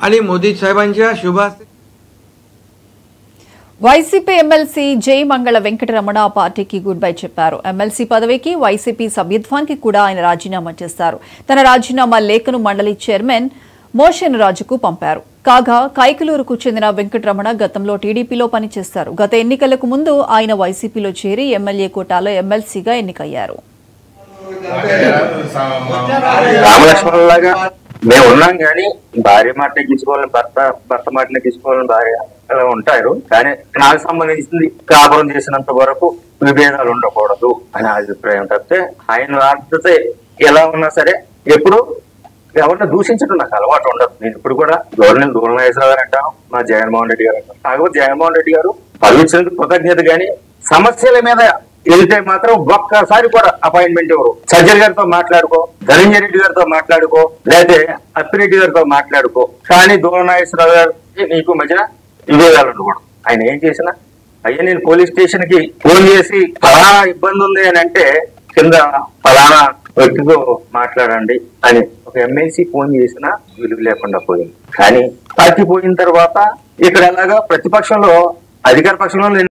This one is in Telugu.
आणि मोदी साहेबांच्या शुभ వైసీపీ ఎమ్మెల్సీ జై మంగళ వెంకటరమణ పార్టీకి గుడ్ బై చెప్పారు. ఎమ్మెల్సీ పదవికి వైసీపీ సభ్యత్వానికి కూడా ఆయన రాజీనామా చేశారు. తన రాజీనామా లేఖను మండలి చైర్మన్ మోషన్ రాజుకు పంపారు. కాగా కైకలూరుకు చెందిన వెంకటరమణ గతంలో టీడీపీలో పనిచేశారు. గత ఎన్నికలకు ముందు ఆయన వైసీపీలో చేరి ఎమ్మెల్యే కోటాలో ఎమ్మెల్సీగా ఎన్నికయ్యారు. మేము ఉన్నాం కానీ భార్య మాట తీసుకోవాలని భర్త మాటని తీసుకోవాలని భార్య అలా ఉంటారు. కానీ నాకు సంబంధించింది కాపురం చేసినంత వరకు విభేదాలు ఉండకూడదు అనే అభిప్రాయం తప్పితే ఆయన వార్త ఎలా ఉన్నా సరే ఎప్పుడు ఎవరిని దూషించడం నాకు అలవాటు ఉండదు. నేను ఇప్పుడు కూడా దూరం నాగేశ్వరరావు గారు అంటాను, మా జగన్మోహన్ రెడ్డి గారు అంటాను. కాకపోతే జగన్మోహన్ రెడ్డి గారు పదవించినందుకు కృతజ్ఞత కానీ సమస్యల మీద వెళ్తే మాత్రం ఒక్కసారి కూడా అపాయింట్మెంట్ ఎవరు సజ్జర్ గారితో మాట్లాడుకో, ధనంజయ రెడ్డి గారితో మాట్లాడుకో, లేకపోతే అప్పిరెడ్డి గారితో మాట్లాడుకో. కానీ దూరం నాగేశ్వరరావు గారికి నీకు మధ్యన విభేదాలు ఉండకూడదు. ఆయన ఏం చేసినా అయ్యా నేను పోలీస్ స్టేషన్ కి ఫోన్ చేసి ఫలానా ఇబ్బంది ఉంది అని అంటే కింద ఫలానా వ్యక్తితో మాట్లాడండి అని ఒక ఎమ్మెల్సీ ఫోన్ చేసినా విలువ లేకుండా పోయింది. కానీ పార్టీ పోయిన తర్వాత ఇక్కడ ఎలాగా ప్రతిపక్షంలో అధికార పక్షంలో